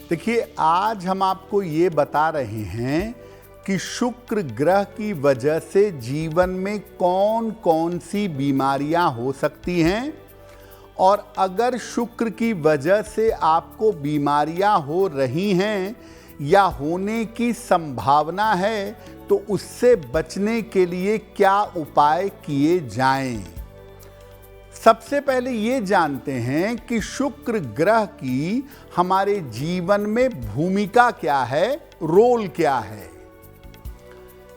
देखिए, आज हम आपको ये बता रहे हैं कि शुक्र ग्रह की वजह से जीवन में कौन कौन सी बीमारियां हो सकती हैं, और अगर शुक्र की वजह से आपको बीमारियां हो रही हैं या होने की संभावना है तो उससे बचने के लिए क्या उपाय किए जाएं। सबसे पहले ये जानते हैं कि शुक्र ग्रह की हमारे जीवन में भूमिका क्या है, रोल क्या है।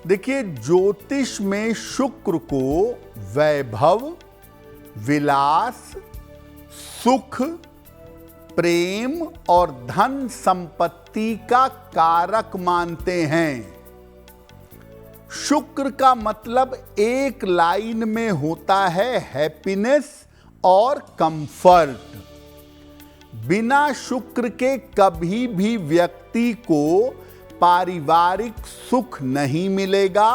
देखिए, ज्योतिष में शुक्र को वैभव, विलास, सुख, प्रेम और धन संपत्ति का कारक मानते हैं। शुक्र का मतलब एक लाइन में होता है हैप्पीनेस और कंफर्ट। बिना शुक्र के कभी भी व्यक्ति को पारिवारिक सुख नहीं मिलेगा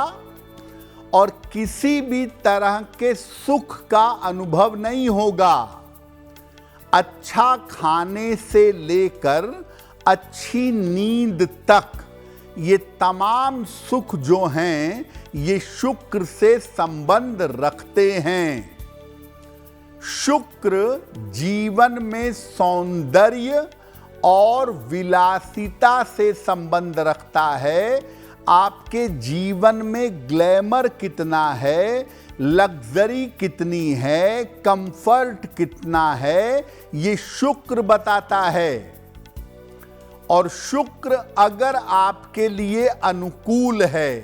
और किसी भी तरह के सुख का अनुभव नहीं होगा। अच्छा खाने से लेकर अच्छी नींद तक ये तमाम सुख जो हैं ये शुक्र से संबंध रखते हैं। शुक्र जीवन में सौंदर्य और विलासिता से संबंध रखता है। आपके जीवन में ग्लैमर कितना है, लग्जरी कितनी है, कंफर्ट कितना है, ये शुक्र बताता है। और शुक्र अगर आपके लिए अनुकूल है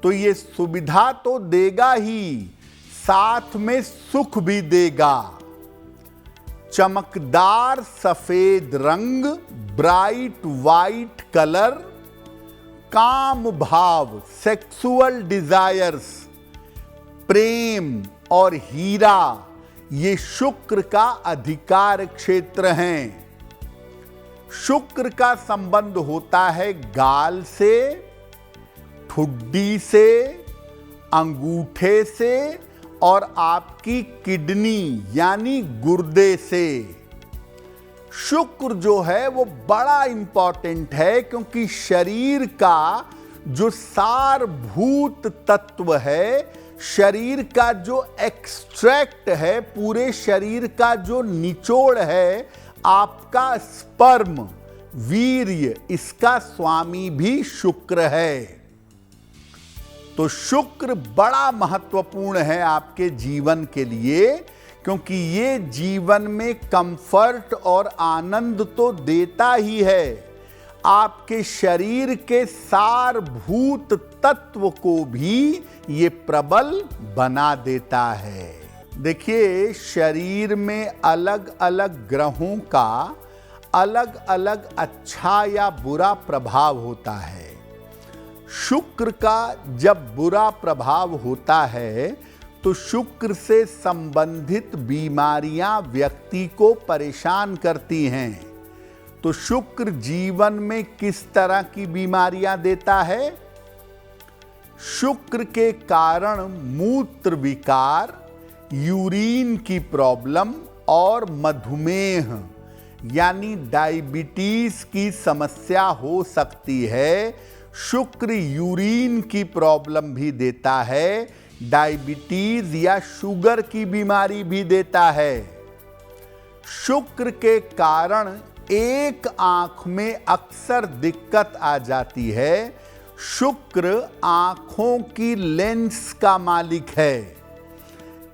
तो ये सुविधा तो देगा ही, साथ में सुख भी देगा। चमकदार सफेद रंग, ब्राइट वाइट कलर, काम भाव, सेक्सुअल डिजायर्स, प्रेम और हीरा, ये शुक्र का अधिकार क्षेत्र हैं। शुक्र का संबंध होता है गाल से, ठुड्डी से, अंगूठे से और आपकी किडनी यानी गुर्दे से। शुक्र जो है वो बड़ा इंपॉर्टेंट है क्योंकि शरीर का जो सारभूत तत्व है, शरीर का जो एक्सट्रैक्ट है, पूरे शरीर का जो निचोड़ है, आपका स्पर्म, वीर्य, इसका स्वामी भी शुक्र है। तो शुक्र बड़ा महत्वपूर्ण है आपके जीवन के लिए, क्योंकि ये जीवन में कंफर्ट और आनंद तो देता ही है, आपके शरीर के सारभूत तत्व को भी ये प्रबल बना देता है। देखिए, शरीर में अलग अलग ग्रहों का अलग अलग अच्छा या बुरा प्रभाव होता है। शुक्र का जब बुरा प्रभाव होता है तो शुक्र से संबंधित बीमारियां व्यक्ति को परेशान करती हैं। तो शुक्र जीवन में किस तरह की बीमारियां देता है? शुक्र के कारण मूत्र विकार, यूरिन की प्रॉब्लम और मधुमेह यानी डायबिटीज की समस्या हो सकती है। शुक्र यूरिन की प्रॉब्लम भी देता है, डायबिटीज या शुगर की बीमारी भी देता है। शुक्र के कारण एक आंख में अक्सर दिक्कत आ जाती है। शुक्र आंखों की लेंस का मालिक है,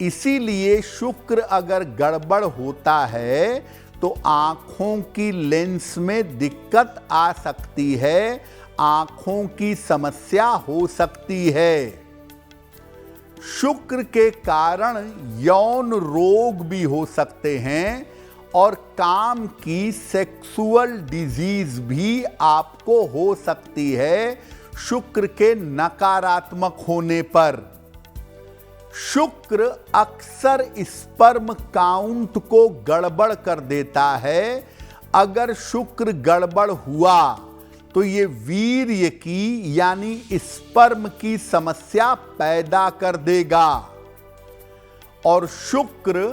इसीलिए शुक्र अगर गड़बड़ होता है तो आंखों की लेंस में दिक्कत आ सकती है, आंखों की समस्या हो सकती है। शुक्र के कारण यौन रोग भी हो सकते हैं और काम की सेक्सुअल डिजीज भी आपको हो सकती है शुक्र के नकारात्मक होने पर। शुक्र अक्सर स्पर्म काउंट को गड़बड़ कर देता है। अगर शुक्र गड़बड़ हुआ तो ये वीर्य की यानी स्पर्म की समस्या पैदा कर देगा। और शुक्र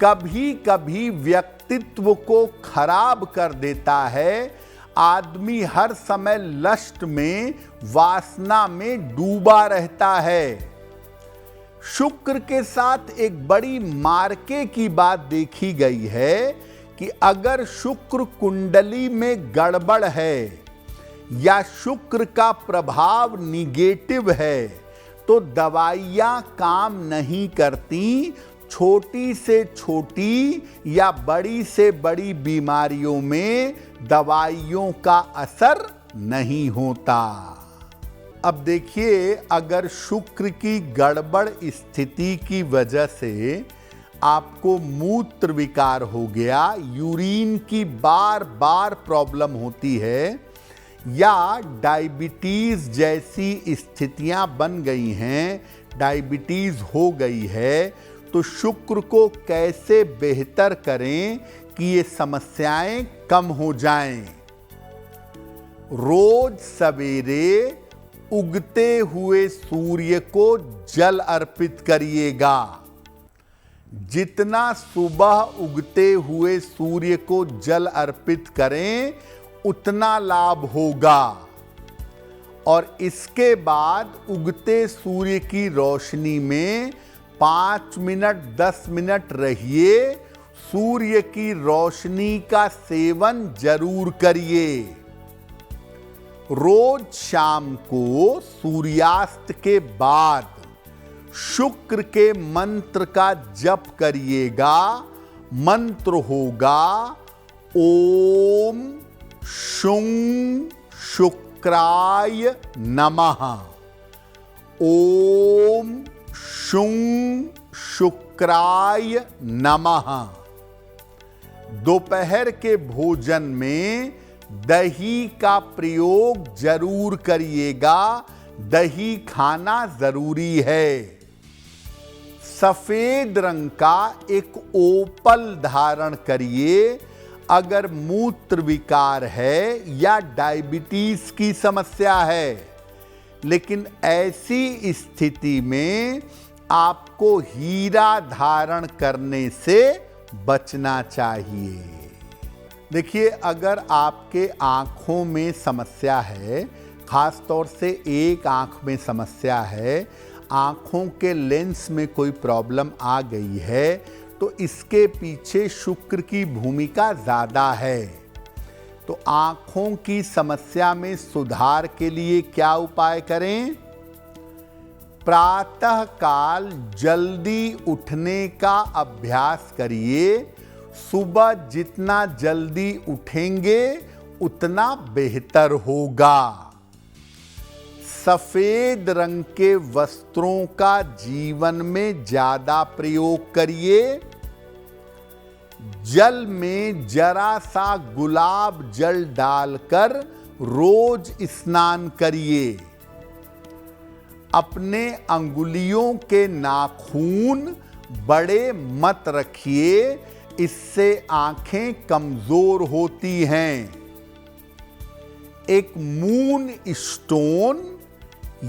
कभी कभी व्यक्तित्व को खराब कर देता है। आदमी हर समय लस्ट में, वासना में डूबा रहता है। शुक्र के साथ एक बड़ी मार्के की बात देखी गई है कि अगर शुक्र कुंडली में गड़बड़ है या शुक्र का प्रभाव निगेटिव है तो दवाइयां काम नहीं करती। छोटी से छोटी या बड़ी से बड़ी बीमारियों में दवाइयों का असर नहीं होता। अब देखिए, अगर शुक्र की गड़बड़ स्थिति की वजह से आपको मूत्र विकार हो गया, यूरिन की बार बार प्रॉब्लम होती है या डायबिटीज जैसी स्थितियां बन गई हैं, डायबिटीज हो गई है, तो शुक्र को कैसे बेहतर करें कि ये समस्याएं कम हो जाएं। रोज सवेरे उगते हुए सूर्य को जल अर्पित करिएगा। जितना सुबह उगते हुए सूर्य को जल अर्पित करें उतना लाभ होगा। और इसके बाद उगते सूर्य की रोशनी में 5 मिनट 10 मिनट रहिए। सूर्य की रोशनी का सेवन जरूर करिए। रोज शाम को सूर्यास्त के बाद शुक्र के मंत्र का जप करिएगा। मंत्र होगा ओम शुं शुक्राय नमः। ओम शुं शुक्राय नमः। दोपहर के भोजन में दही का प्रयोग जरूर करिएगा। दही खाना जरूरी है। सफेद रंग का एक ओपल धारण करिए। अगर मूत्र विकार है या डायबिटीज की समस्या है, लेकिन ऐसी स्थिति में आपको हीरा धारण करने से बचना चाहिए। देखिए, अगर आपके आंखों में समस्या है, खास तौर से एक आंख में समस्या है, आंखों के लेंस में कोई प्रॉब्लम आ गई है, तो इसके पीछे शुक्र की भूमिका ज़्यादा है। तो आंखों की समस्या में सुधार के लिए क्या उपाय करें? प्रातः काल जल्दी उठने का अभ्यास करिए। सुबह जितना जल्दी उठेंगे उतना बेहतर होगा। सफेद रंग के वस्त्रों का जीवन में ज्यादा प्रयोग करिए। जल में जरा सा गुलाब जल डालकर रोज स्नान करिए। अपने अंगुलियों के नाखून बड़े मत रखिए, इससे आंखें कमजोर होती हैं। एक मून स्टोन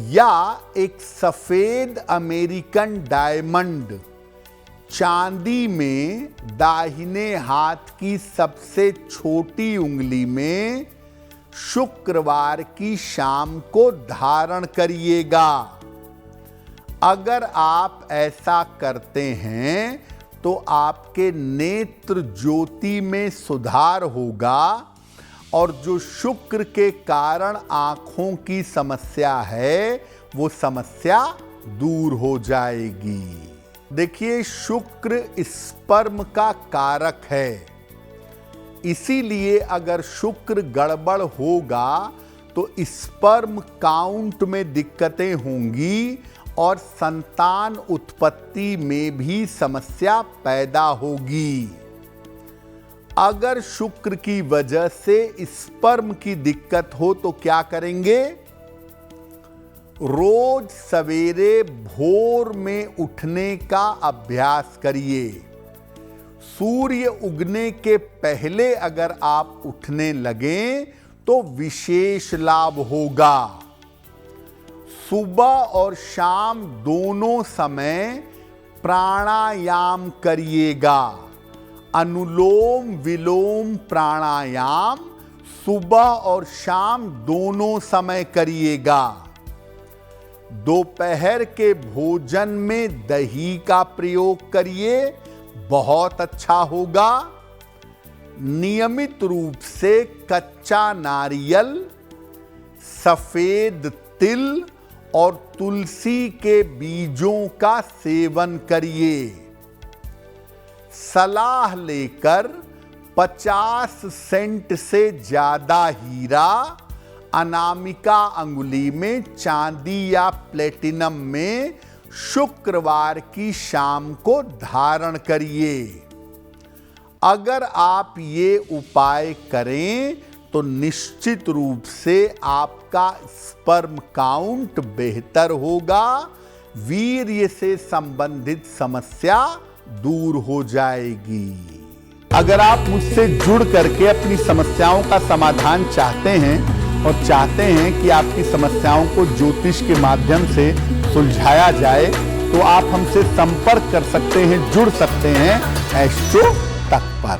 या एक सफेद अमेरिकन डायमंड चांदी में दाहिने हाथ की सबसे छोटी उंगली में शुक्रवार की शाम को धारण करिएगा। अगर आप ऐसा करते हैं तो आपके नेत्र ज्योति में सुधार होगा और जो शुक्र के कारण आंखों की समस्या है वो समस्या दूर हो जाएगी। देखिए, शुक्र स्पर्म का कारक है, इसीलिए अगर शुक्र गड़बड़ होगा तो स्पर्म काउंट में दिक्कतें होंगी और संतान उत्पत्ति में भी समस्या पैदा होगी। अगर शुक्र की वजह से स्पर्म की दिक्कत हो तो क्या करेंगे? रोज सवेरे भोर में उठने का अभ्यास करिए। सूर्य उगने के पहले अगर आप उठने लगें तो विशेष लाभ होगा। सुबह और शाम दोनों समय प्राणायाम करिएगा। अनुलोम विलोम प्राणायाम सुबह और शाम दोनों समय करिएगा। दोपहर के भोजन में दही का प्रयोग करिए, बहुत अच्छा होगा। नियमित रूप से कच्चा नारियल, सफेद तिल और तुलसी के बीजों का सेवन करिए। सलाह लेकर 50 सेंट से ज्यादा हीरा अनामिका अंगुली में, चांदी या प्लेटिनम में शुक्रवार की शाम को धारण करिए। अगर आप ये उपाय करें तो निश्चित रूप से आपका स्पर्म काउंट बेहतर होगा, वीर्य से संबंधित समस्या दूर हो जाएगी। अगर आप मुझसे जुड़ करके अपनी समस्याओं का समाधान चाहते हैं और चाहते हैं कि आपकी समस्याओं को ज्योतिष के माध्यम से सुलझाया जाए, तो आप हमसे संपर्क कर सकते हैं, जुड़ सकते हैं एस्ट्रो तक पर।